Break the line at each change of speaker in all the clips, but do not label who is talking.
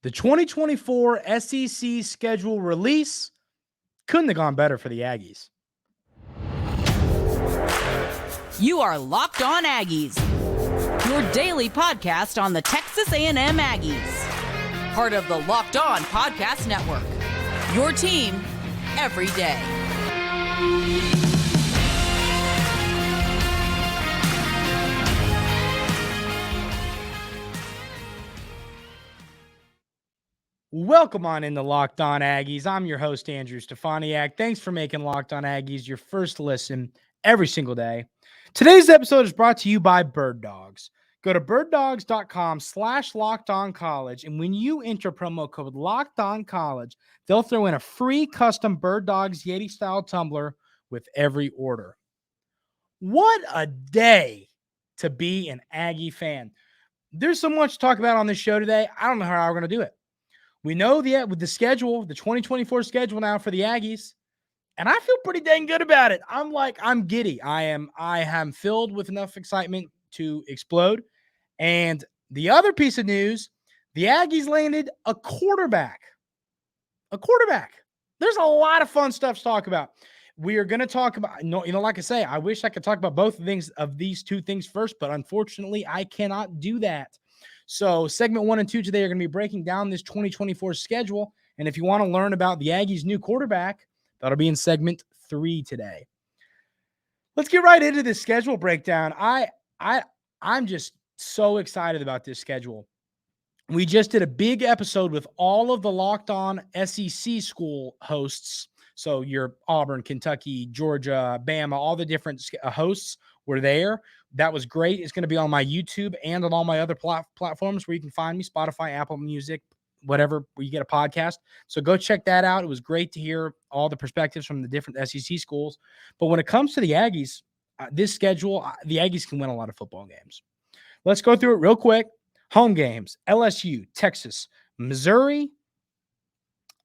The 2024 SEC schedule release couldn't have gone better for the Aggies.
You are Locked On Aggies, your daily podcast on the Texas A&M Aggies. Part of the Locked On Podcast Network, your team every day.
Welcome on into Locked On Aggies. I'm your host, Andrew Stefaniak. Thanks for making Locked On Aggies your first listen every single day. Today's episode is brought to you by Bird Dogs. Go to birddogs.com/LockedOnCollege, and when you enter promo code LockedOnCollege, they'll throw in a free custom Bird Dogs Yeti-style tumbler with every order. What a day to be an Aggie fan. There's so much to talk about on this show today. I don't know how we're going to do it. We know with the schedule, the 2024 schedule now for the Aggies, and I feel pretty dang good about it. I'm giddy. I am filled with enough excitement to explode. And the other piece of news, the Aggies landed a quarterback. There's a lot of fun stuff to talk about. We are going to talk about, like I say, I wish I could talk about both of these two things first, but unfortunately I cannot do that. So segment 1 and 2 today are going to be breaking down this 2024 schedule. And if you want to learn about the Aggies' new quarterback, that'll be in segment 3 today. Let's get right into this schedule breakdown. I'm just so excited about this schedule. We just did a big episode with all of the Locked On SEC school hosts. So your Auburn, Kentucky, Georgia, Bama, all the different hosts were there. That was great. It's going to be on my YouTube and on all my other platforms where you can find me, Spotify, Apple Music, whatever, where you get a podcast. So go check that out. It was great to hear all the perspectives from the different SEC schools. But when it comes to the Aggies, this schedule, the Aggies can win a lot of football games. Let's go through it real quick. Home games: LSU, Texas, Missouri,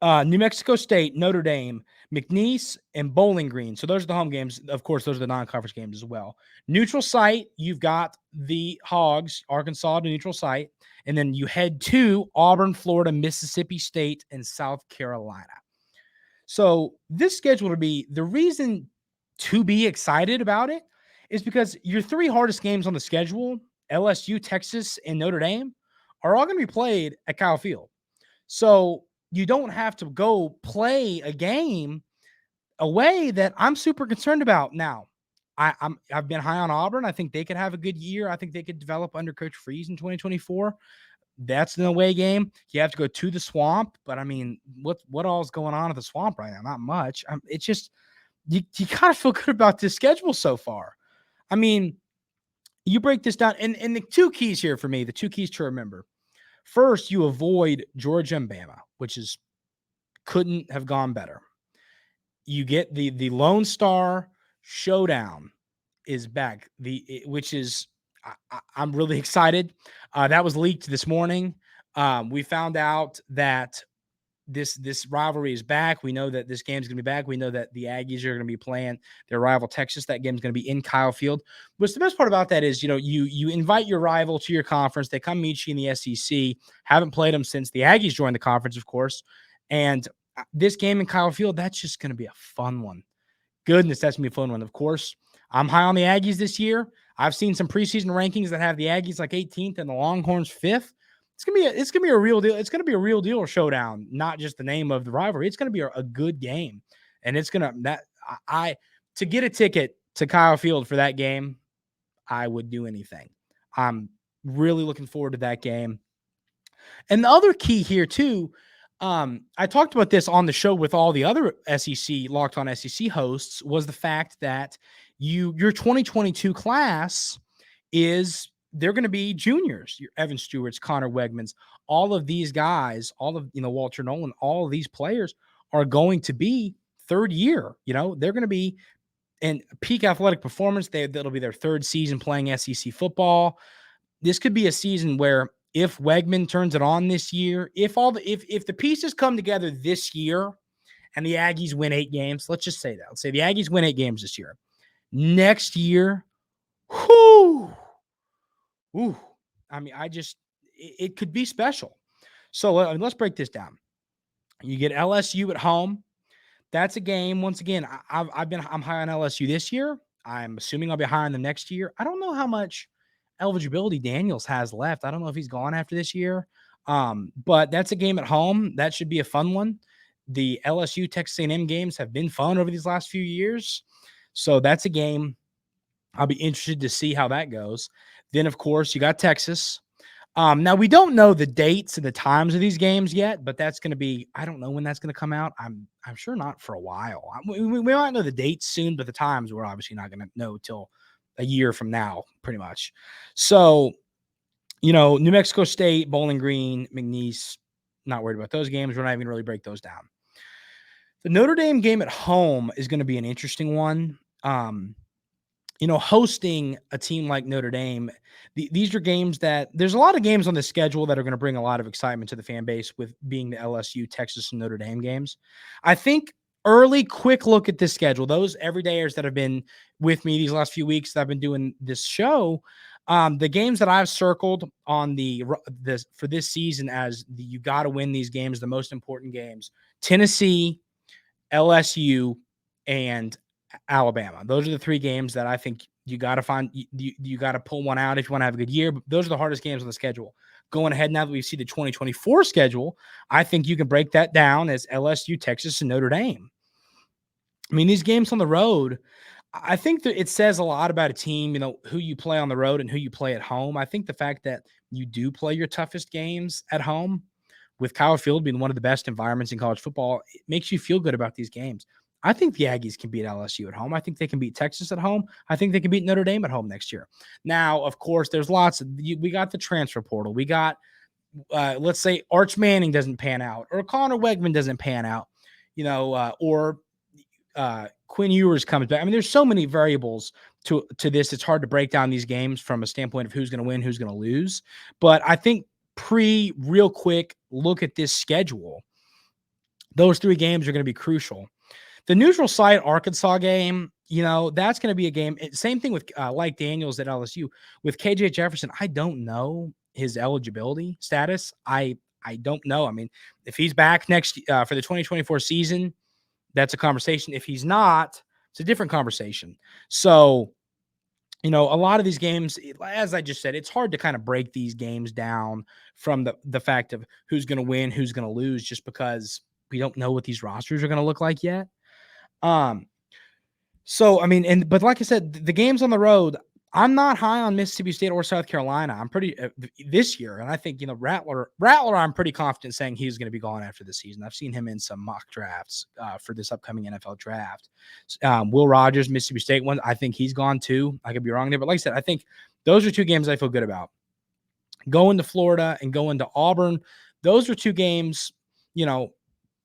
New Mexico State, Notre Dame, McNeese, and Bowling Green. So those are the home games. Of course, those are the non-conference games as well. Neutral site, you've got the Hogs, Arkansas to neutral site. And then you head to Auburn, Florida, Mississippi State, and South Carolina. So this schedule to be, the reason to be excited about it is because your 3 hardest games on the schedule, LSU, Texas, and Notre Dame, are all going to be played at Kyle Field. So you don't have to go play a game away that I'm super concerned about. Now, I've been high on Auburn. I think they could have a good year. I think they could develop under Coach Freeze in 2024. That's an away game. You have to go to the Swamp, but I mean, what all is going on at the Swamp right now? Not much. It's just you kind of feel good about this schedule so far. I mean, you break this down, and the 2 keys here for me, the 2 keys to remember. First, you avoid Georgia and Bama, which couldn't have gone better. You get the Lone Star Showdown is back, which is I'm really excited. That was leaked this morning. We found out that this rivalry is back. We know that this game's going to be back. We know that the Aggies are going to be playing their rival Texas. That game's going to be in Kyle Field. What's the best part about that is, you invite your rival to your conference. They come meet you in the SEC. Haven't played them since the Aggies joined the conference, of course. And this game in Kyle Field, that's just going to be a fun one. Goodness, that's going to be a fun one. Of course, I'm high on the Aggies this year. I've seen some preseason rankings that have the Aggies like 18th and the Longhorns 5th. It's gonna be a real deal. It's gonna be a real deal showdown, not just the name of the rivalry. It's gonna be a good game, and it's gonna to get a ticket to Kyle Field for that game, I would do anything. I'm really looking forward to that game. And the other key here too, I talked about this on the show with all the other SEC Locked On SEC hosts, was the fact that your 2022 class they're going to be juniors. Your Evan Stewart's, Connor Wegmans, all of these guys, all of, Walter Nolan, all of these players are going to be third year. They're going to be in peak athletic performance. That'll be their 3rd season playing SEC football. This could be a season where if Wegman turns it on this year, if the pieces come together this year and the Aggies win 8 games, let's just say that. Let's say the Aggies win 8 games this year. Next year, whoo! Ooh, I mean, it could be special. So let's break this down. You get LSU at home. That's a game. Once again, I'm high on LSU this year. I'm assuming I'll be high on them next year. I don't know how much eligibility Daniels has left. I don't know if he's gone after this year. But that's a game at home. That should be a fun one. The LSU Texas A&M games have been fun over these last few years. So that's a game I'll be interested to see how that goes. Then, of course, you got Texas. Now, we don't know the dates and the times of these games yet, but that's going to be, I don't know when that's going to come out. I'm sure not for a while. We might know the dates soon, but the times we're obviously not going to know till a year from now, pretty much. So, New Mexico State, Bowling Green, McNeese, not worried about those games. We're not even going to really break those down. The Notre Dame game at home is going to be an interesting one. Hosting a team like Notre Dame, these are games that there's a lot of games on the schedule that are going to bring a lot of excitement to the fan base, with being the LSU, Texas, and Notre Dame games. I think quick look at this schedule, those everydayers that have been with me these last few weeks that I've been doing this show, the games that I've circled on for this season as you got to win these games, the most important games: Tennessee, LSU, and Alabama. Those are the three games that I think you got to find. You got to pull one out if you want to have a good year. But those are the hardest games on the schedule. Going ahead, now that we see the 2024 schedule, I think you can break that down as LSU, Texas, and Notre Dame. I mean, these games on the road, I think that it says a lot about a team, who you play on the road and who you play at home. I think the fact that you do play your toughest games at home, with Kyle Field being one of the best environments in college football, it makes you feel good about these games. I think the Aggies can beat LSU at home. I think they can beat Texas at home. I think they can beat Notre Dame at home next year. Now, of course, there's we got the transfer portal. We got, let's say Arch Manning doesn't pan out, or Connor Wegman doesn't pan out, or Quinn Ewers comes back. I mean, there's so many variables to this. It's hard to break down these games from a standpoint of who's going to win, who's going to lose. But I think real quick look at this schedule, those three games are going to be crucial. The neutral site Arkansas game, that's going to be a game. Same thing with like Daniels at LSU. With KJ Jefferson, I don't know his eligibility status. I don't know. I mean, if he's back next for the 2024 season, that's a conversation. If he's not, it's a different conversation. So, a lot of these games, as I just said, it's hard to kind of break these games down from the fact of who's going to win, who's going to lose, just because we don't know what these rosters are going to look like yet. So, I mean, but like I said, the games on the road, I'm not high on Mississippi State or South Carolina. I'm pretty this year. And I think, Rattler, I'm pretty confident saying he's going to be gone after the season. I've seen him in some mock drafts for this upcoming NFL draft. Will Rogers, Mississippi State one, I think he's gone too. I could be wrong there, but like I said, I think those are two games I feel good about. Going to Florida and going to Auburn, those are two games,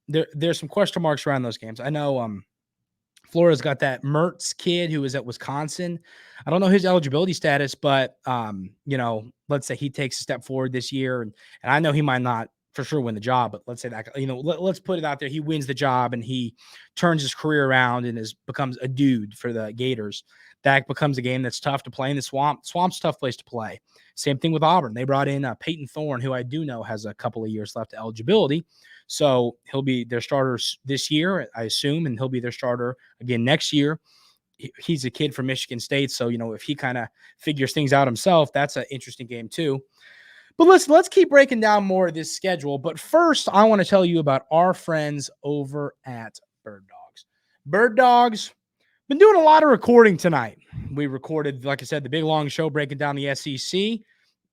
there's some question marks around those games. I know, Florida's got that Mertz kid who was at Wisconsin. I don't know his eligibility status, but, let's say he takes a step forward this year. And I know he might not for sure win the job, but let's say that, let's put it out there. He wins the job and he turns his career around and becomes a dude for the Gators. That becomes a game that's tough to play in the Swamp. Swamp's a tough place to play. Same thing with Auburn. They brought in Peyton Thorne, who I do know has a couple of years left to eligibility. So he'll be their starter this year, I assume, and he'll be their starter again next year. He's a kid from Michigan State, so if he kind of figures things out himself, that's an interesting game too. But let's keep breaking down more of this schedule. But first, I want to tell you about our friends over at Bird Dogs. Bird Dogs been doing a lot of recording tonight. We recorded, like I said, the big long show breaking down the SEC,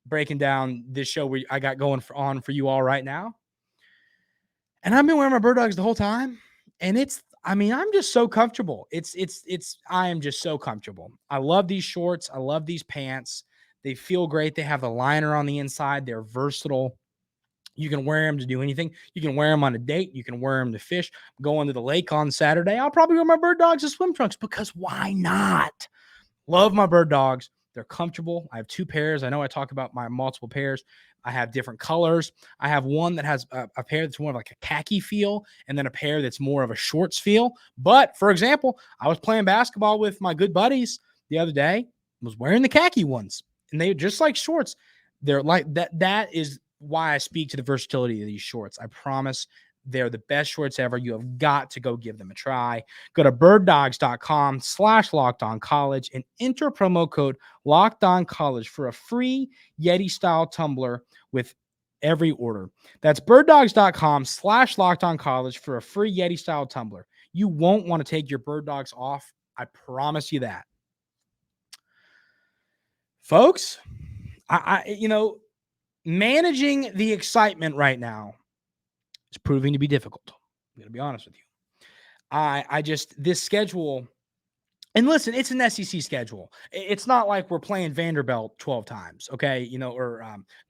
breaking down this show I got going on for you all right now. And I've been wearing my Bird Dogs the whole time. And I'm just so comfortable. I am just so comfortable. I love these shorts. I love these pants. They feel great. They have the liner on the inside. They're versatile. You can wear them to do anything. You can wear them on a date. You can wear them to fish. Going to the lake on Saturday, I'll probably wear my Bird Dogs as swim trunks, because why not? Love my Bird Dogs. They're comfortable. I have two pairs. I know I talk about my multiple pairs. I have different colors. I have one that has a pair that's more of like a khaki feel, and then a pair that's more of a shorts feel. But for example, I was playing basketball with my good buddies the other day, was wearing the khaki ones, and they just like shorts. They're like that. That is why I speak to the versatility of these shorts. I promise they're the best shorts ever. You have got to go give them a try. Go to birddogs.com/lockedoncollege and enter promo code LockedOnCollege for a free Yeti style tumbler with every order. That's birddogs.com/lockedoncollege for a free Yeti style tumbler. You won't want to take your bird dogs off. I promise you that. Folks, managing the excitement right now is proving to be difficult. I'm going to be honest with you. This schedule, and listen, it's an SEC schedule. It's not like we're playing Vanderbilt 12 times, okay? No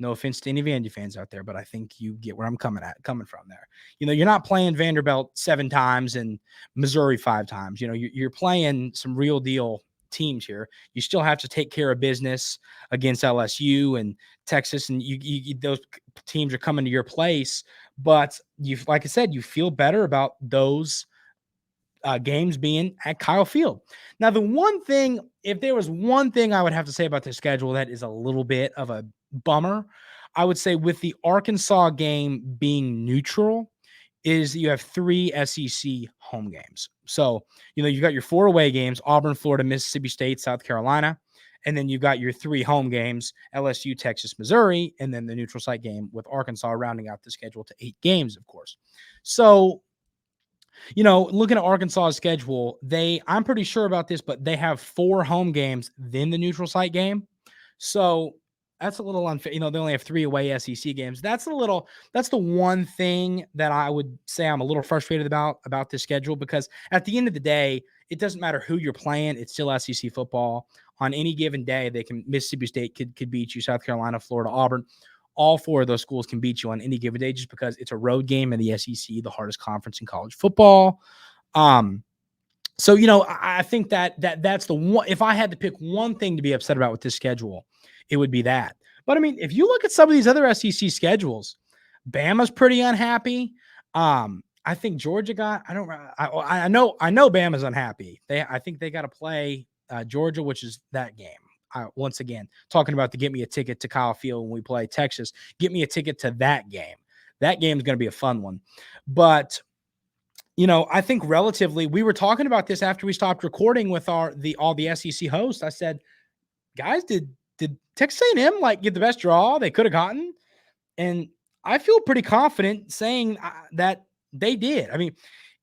offense to any Vandy fans out there, but I think you get where I'm coming from there. You're not playing Vanderbilt 7 times and Missouri 5 times. You're playing some real deal teams here. You still have to take care of business against LSU and Texas, and those teams are coming to your place. But like I said, you feel better about those games being at Kyle Field. Now, if there was one thing I would have to say about the schedule that is a little bit of a bummer, I would say with the Arkansas game being neutral, is you have 3 SEC home games. So, you've got your 4 away games: Auburn, Florida, Mississippi State, South Carolina. And then you've got your 3 home games: LSU, Texas, Missouri, and then the neutral site game with Arkansas, rounding out the schedule to 8 games, of course. So, looking at Arkansas's schedule, I'm pretty sure about this, but they have 4 home games, then the neutral site game. So that's a little unfair. They only have 3 away SEC games. That's the one thing that I would say I'm a little frustrated about this schedule, because at the end of the day, it doesn't matter who you're playing. It's still SEC football. On any given day, Mississippi State could beat you, South Carolina, Florida, Auburn. All 4 of those schools can beat you on any given day, just because it's a road game in the SEC, the hardest conference in college football. So, I think that's the one. If I had to pick one thing to be upset about with this schedule, it would be that. But I mean, if you look at some of these other SEC schedules, Bama's pretty unhappy. I think Georgia I know Bama's unhappy. I think they got to play Georgia, which is that game. Once again, talking about the get me a ticket to Kyle Field when we play Texas, get me a ticket to that game. That game is going to be a fun one. But, I think relatively, we were talking about this after we stopped recording with all the SEC hosts. I said, guys, did Texas A&M get the best draw they could have gotten? And I feel pretty confident saying that they did. I mean,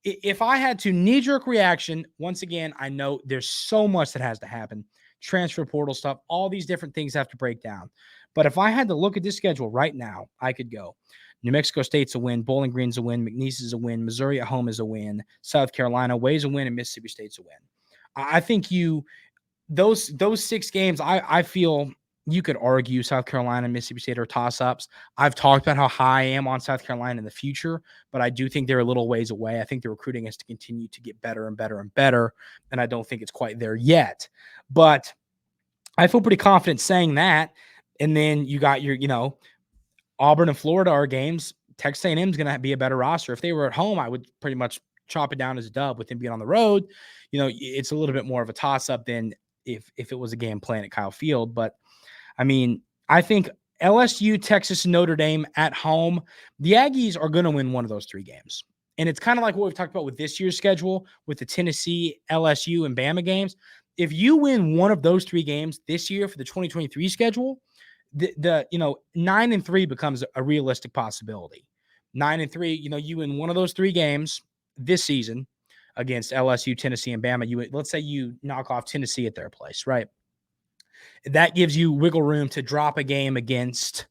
if I had to knee-jerk reaction, once again, I know there's so much that has to happen. Transfer portal stuff, all these different things have to break down. But if I had to look at this schedule right now, I could go New Mexico State's a win, Bowling Green's a win, McNeese is a win, Missouri at home is a win, South Carolina away's a win, and Mississippi State's a win. I think those 6 games, I feel you could argue South Carolina and Mississippi State are toss-ups. I've talked about how high I am on South Carolina in the future, but I do think they're a little ways away. I think the recruiting has to continue to get better and better and better, and I don't think it's quite there yet. But I feel pretty confident saying that. And then you got your, Auburn and Florida are games. Texas A&M is going to be a better roster. If they were at home, I would pretty much chop it down as a dub. With them being on the road, it's a little bit more of a toss-up than if it was a game playing at Kyle Field. But I mean, I think LSU, Texas, and Notre Dame at home, the Aggies are going to win one of those 3 games. And it's kind of like what we've talked about with this year's schedule with the Tennessee, LSU, and Bama games. If you win one of those 3 games this year for the 2023 schedule, the 9-3 becomes a realistic possibility. 9-3, you win one of those 3 games this season against LSU, Tennessee, and Bama. Let's say you knock off Tennessee at their place, right? That gives you wiggle room to drop a game against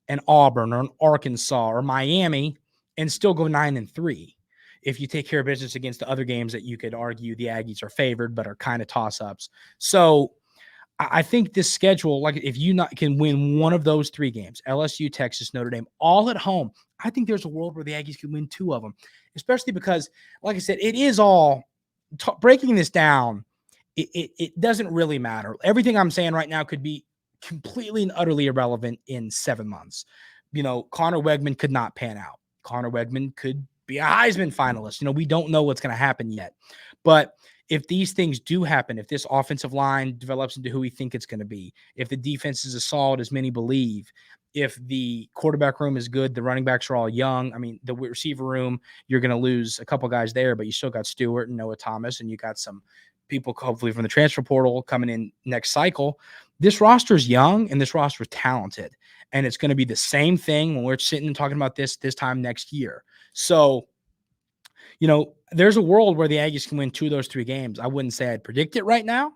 an Auburn or an Arkansas or Miami and still go 9-3. If you take care of business against the other games that you could argue the Aggies are favored but are kind of toss-ups. So I think this schedule, if you can win one of those 3 games, LSU, Texas, Notre Dame, all at home, I think there's a world where the Aggies could win 2 of them, especially because, like I said, it is all breaking this down. It doesn't really matter. Everything I'm saying right now could be completely and utterly irrelevant in 7 months. Connor Wegman could not pan out. Connor Wegman could be a Heisman finalist. We don't know what's going to happen yet. But if these things do happen, if this offensive line develops into who we think it's going to be, if the defense is as solid as many believe, if the quarterback room is good, the running backs are all young. I mean, the receiver room, you're going to lose a couple guys there, but you still got Stewart and Noah Thomas, and you got some people hopefully from the transfer portal coming in next cycle. This roster is young and this roster is talented, and it's going to be the same thing when we're sitting and talking about this time next year. So, there's a world where the Aggies can win 2 of those 3 games. I wouldn't say I'd predict it right now,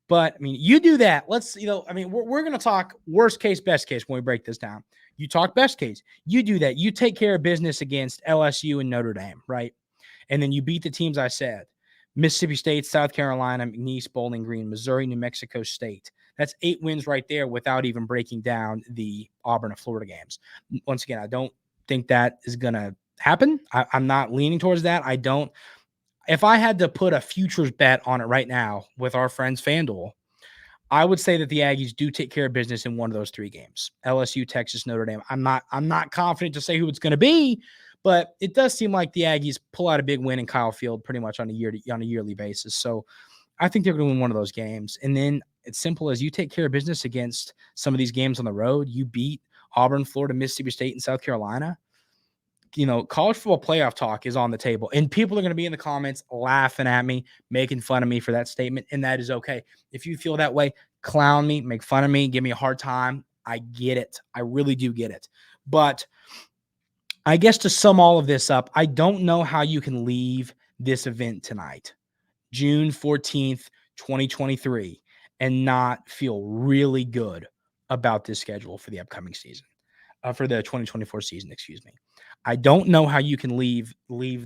but I mean, you do that. Let's, we're going to talk worst case, best case when we break this down. You talk best case. You do that. You take care of business against LSU and Notre Dame, right? And then you beat the teams I said. Mississippi State, South Carolina, McNeese, Bowling Green, Missouri, New Mexico State. That's 8 wins right there without even breaking down the Auburn and Florida games. Once again, I don't think that is going to happen. I'm not leaning towards that. If I had to put a futures bet on it right now with our friends FanDuel, I would say that the Aggies do take care of business in one of those 3 games. LSU, Texas, Notre Dame. I'm not confident to say who it's going to be, but it does seem like the Aggies pull out a big win in Kyle Field pretty much on a yearly basis. So I think they're going to win one of those games. And then it's simple as you take care of business against some of these games on the road. You beat Auburn, Florida, Mississippi State, and South Carolina. College football playoff talk is on the table, and people are going to be in the comments laughing at me, making fun of me for that statement. And that is okay. If you feel that way, clown me, make fun of me, give me a hard time. I get it. I really do get it. But I guess to sum all of this up, I don't know how you can leave this event tonight, June 14th, 2023, and not feel really good about this schedule for the upcoming season, for the 2024 season, excuse me. I don't know how you can leave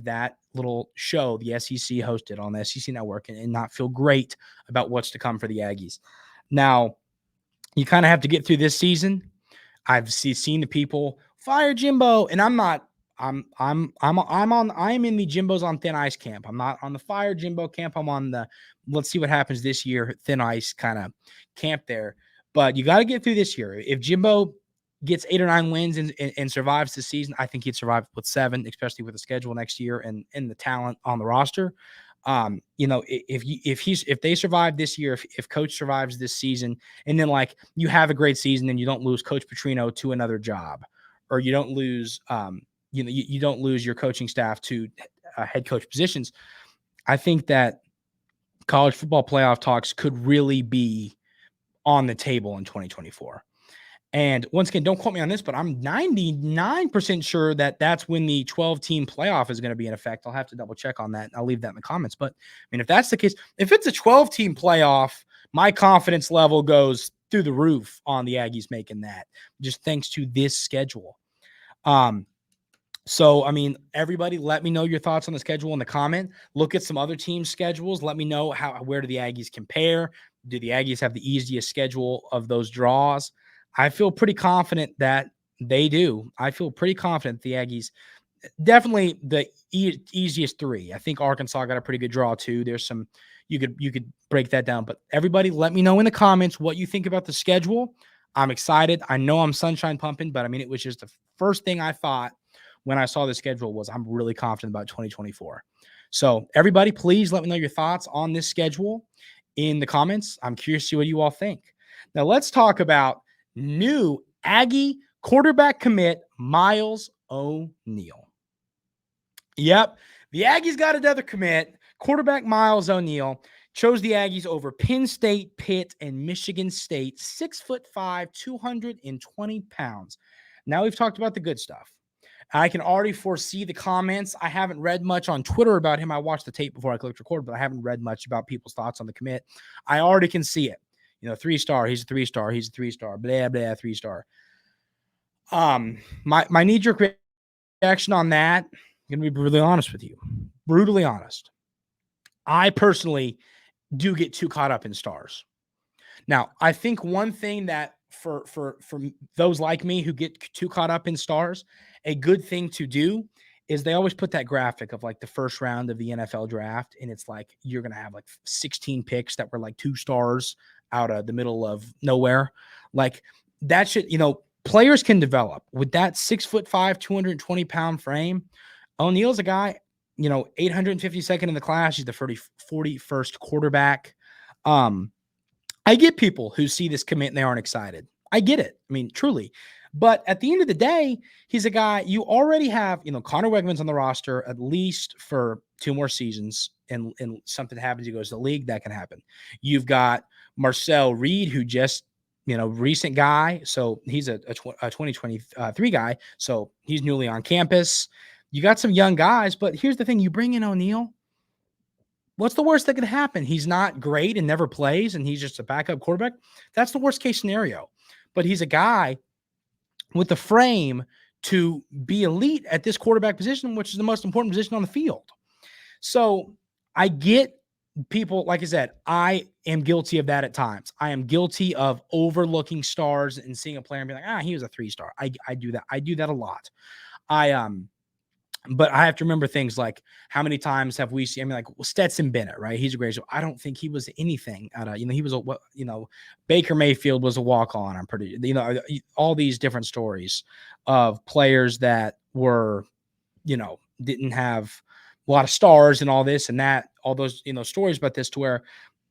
that little show the SEC hosted on the SEC network and not feel great about what's to come for the Aggies. Now, you kind of have to get through this season. I've seen the people fire Jimbo, and I'm in the Jimbo's on thin ice camp. I'm not on the fire Jimbo camp. I'm on the let's see what happens this year thin ice kind of camp there. But you got to get through this year. If Jimbo gets 8 or 9 wins and survives the season, I think he'd survive with 7, especially with the schedule next year and the talent on the roster. If they survive this year, if Coach survives this season, and then you have a great season and you don't lose Coach Petrino to another job, or you don't lose, you don't lose your coaching staff to head coach positions, I think that college football playoff talks could really be on the table in 2024. And once again, don't quote me on this, but I'm 99% sure that that's when the 12-team playoff is going to be in effect. I'll have to double check on that. I'll leave that in the comments. But I mean, if that's the case, if it's a 12-team playoff, my confidence level goes through the roof on the Aggies making that, just thanks to this schedule. So, I mean, everybody, let me know your thoughts on the schedule in the comment. Look at some other teams' schedules. Let me know where do the Aggies compare? Do the Aggies have the easiest schedule of those draws? I feel pretty confident that they do. I feel pretty confident the Aggies, definitely the easiest 3. I think Arkansas got a pretty good draw too. There's some, you could break that down, but everybody let me know in the comments what you think about the schedule. I'm excited. I know I'm sunshine pumping, but I mean, it was just the first thing I thought when I saw the schedule was I'm really confident about 2024. So everybody, please let me know your thoughts on this schedule in the comments. I'm curious to see what you all think. Now let's talk about new Aggie quarterback commit Miles O'Neal. Yep, the Aggies got another commit. Quarterback Miles O'Neal chose the Aggies over Penn State, Pitt, and Michigan State. 6'5", 220 pounds. Now we've talked about the good stuff. I can already foresee the comments. I haven't read much on Twitter about him. I watched the tape before I clicked record, but I haven't read much about people's thoughts on the commit. I already can see it. 3-star, he's a 3-star, he's a 3-star, blah, blah, 3-star. My knee-jerk reaction on that, I'm going to be brutally honest with you. Brutally honest. I personally do get too caught up in stars. Now, I think one thing that for those like me who get too caught up in stars, a good thing to do is they always put that graphic of the first round of the NFL draft, and it's you're going to have 16 picks that were 2 stars out of the middle of nowhere. That should, players can develop with that 6'5", 220-pound frame. O'Neal's a guy, 852nd in the class. He's the 41st quarterback. I get people who see this commit and they aren't excited. I get it. I mean, truly. But at the end of the day, he's a guy you already have, Connor Wegman's on the roster at least for 2 more seasons, and something happens, he goes to the league, that can happen. You've got Marcel Reed, who just, recent guy. So he's a 2023 guy. So he's newly on campus. You got some young guys, but here's the thing. You bring in O'Neal. What's the worst that could happen? He's not great and never plays, and he's just a backup quarterback. That's the worst case scenario. But he's a guy with the frame to be elite at this quarterback position, which is the most important position on the field. So I get people, like I said, I am guilty of that at times. I am guilty of overlooking stars and seeing a player and being like, he was a 3-star. I do that. I do that a lot. But I have to remember things like how many times have we seen, Stetson Bennett, right? He's a great, I don't think he was anything out of, he was Baker Mayfield was a walk-on. I'm pretty, all these different stories of players that were, didn't have a lot of stars and all this and that, all those, stories about this, to where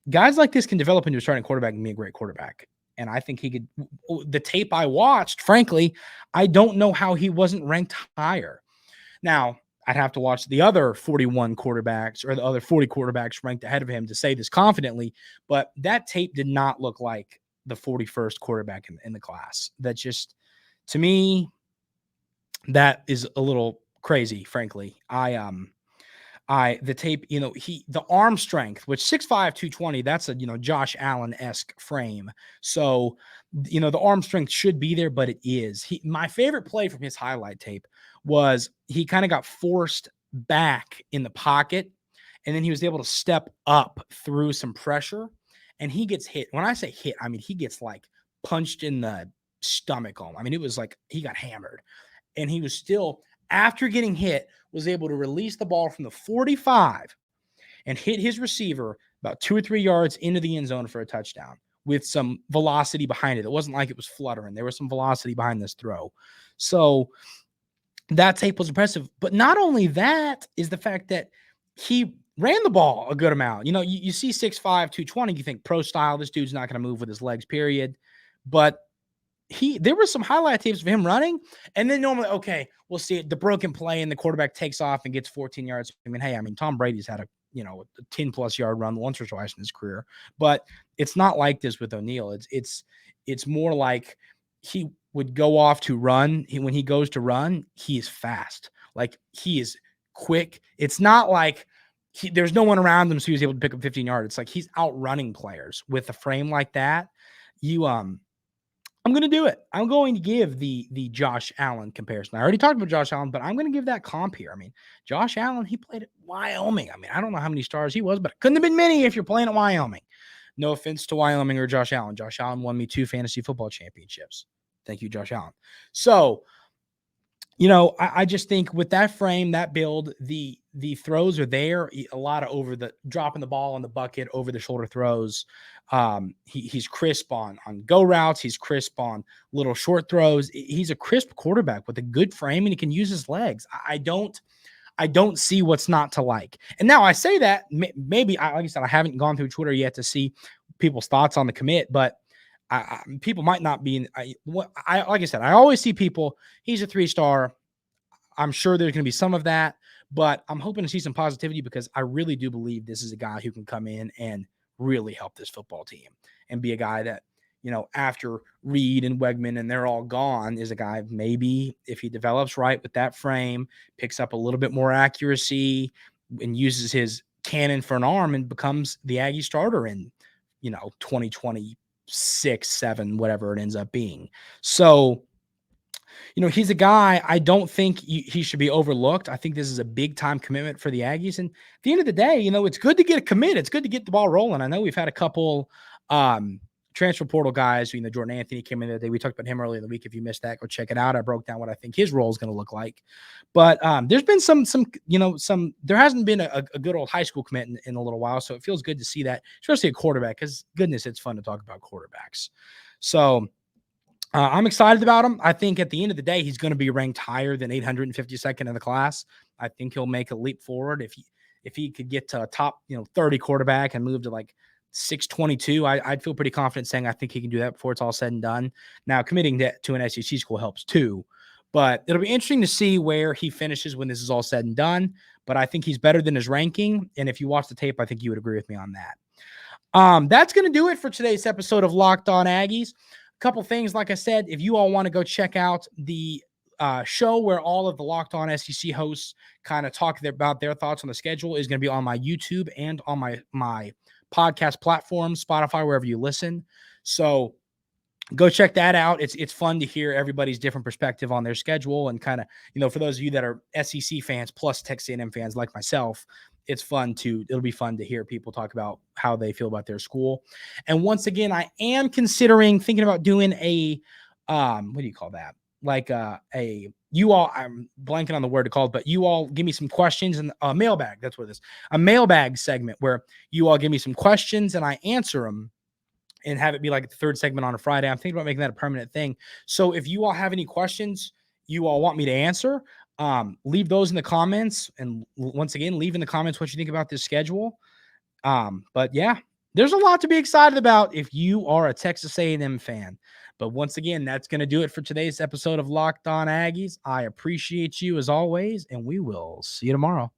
guys like this can develop into a starting quarterback and be a great quarterback. And I think he could, the tape I watched, frankly, I don't know how he wasn't ranked higher. Now, I'd have to watch the other 41 quarterbacks or the other 40 quarterbacks ranked ahead of him to say this confidently, but that tape did not look like the 41st quarterback in the class. That just, to me, that is a little crazy, frankly. The tape, the arm strength, which 6'5", 220, that's a, Josh Allen-esque frame. So, the arm strength should be there, but it is. My favorite play from his highlight tape was he kind of got forced back in the pocket, and then he was able to step up through some pressure, and he gets hit. When I say hit, I mean, he gets like punched in the stomach. It was like he got hammered, and he was still, after getting hit, was able to release the ball from the 45 and hit his receiver about 2 or 3 yards into the end zone for a touchdown with some velocity behind it. It wasn't like it was fluttering. There was some velocity behind this throw. So that tape was impressive. But not only that is the fact that he ran the ball a good amount. You see 6'5", 220, you think pro style, this dude's not going to move with his legs, period. But there were some highlight tapes of him running, and then normally, okay, we'll see it, the broken play and the quarterback takes off and gets 14 yards. Tom Brady's had a 10+ yard run once or twice in his career, but it's not like this with O'Neal. It's more like he would go off to run. When he goes to run, he is fast. Like, he is quick. It's not like there's no one around him, so he was able to pick up 15 yards. It's like he's outrunning players with a frame like that. I'm going to do it. I'm going to give the Josh Allen comparison. I already talked about Josh Allen, but I'm going to give that comp here. Josh Allen, he played at Wyoming. I don't know how many stars he was, but it couldn't have been many if you're playing at Wyoming. No offense to Wyoming or Josh Allen. Josh Allen won me 2 fantasy football championships. Thank you, Josh Allen. So, I just think with that frame, that build, the throws are there. A lot of dropping the ball in the bucket, over the shoulder throws. He's crisp on go routes. He's crisp on little short throws. He's a crisp quarterback with a good frame, and he can use his legs. I don't see what's not to like. And now I say that maybe, like I said, I haven't gone through Twitter yet to see people's thoughts on the commit, but people might not be like I said, I always see people, he's a 3-star. I'm sure there's going to be some of that, but I'm hoping to see some positivity, because I really do believe this is a guy who can come in and really help this football team and be a guy that, after Reed and Wegman and they're all gone, is a guy, maybe if he develops right with that frame, picks up a little bit more accuracy and uses his cannon for an arm, and becomes the Aggie starter in, 2026, 7, whatever it ends up being. So, he's a guy, I don't think he should be overlooked. I think this is a big time commitment for the Aggies. And at the end of the day, it's good to get a commit. It's good to get the ball rolling. I know we've had a couple transfer portal guys. Jordan Anthony came in the other day. We talked about him earlier in the week. If you missed that, go check it out. I broke down what I think his role is going to look like. But there's been there hasn't been a good old high school commit in a little while. So it feels good to see that, especially a quarterback, because goodness, it's fun to talk about quarterbacks. So I'm excited about him. I think at the end of the day, he's going to be ranked higher than 852nd in the class. I think he'll make a leap forward if he could get to a top 30 quarterback and move to like 622. I'd feel pretty confident saying I think he can do that before it's all said and done. Now, committing to an SEC school helps too, but it'll be interesting to see where he finishes when this is all said and done. But I think he's better than his ranking. And if you watch the tape, I think you would agree with me on that. That's going to do it for today's episode of Locked On Aggies. A couple things, like I said, if you all want to go check out the show where all of the Locked On SEC hosts kind of talk about their thoughts on the schedule, is going to be on my YouTube and on my podcast platform, Spotify, wherever you listen. So go check that out. It's fun to hear everybody's different perspective on their schedule, and kind of, for those of you that are SEC fans plus Texas A&M fans like myself, it'll be fun to hear people talk about how they feel about their school. And once again, I am thinking about doing a, what do you call that? Like I'm blanking on the word to call it, but you all give me some questions, and a mailbag. That's what it is. A mailbag segment where you all give me some questions and I answer them, and have it be like the third segment on a Friday. I'm thinking about making that a permanent thing. So if you all have any questions you all want me to answer, leave those in the comments. And once again, leave in the comments what you think about this schedule. But yeah, there's a lot to be excited about if you are a Texas A&M fan. But once again, that's going to do it for today's episode of Locked On Aggies. I appreciate you as always, and we will see you tomorrow.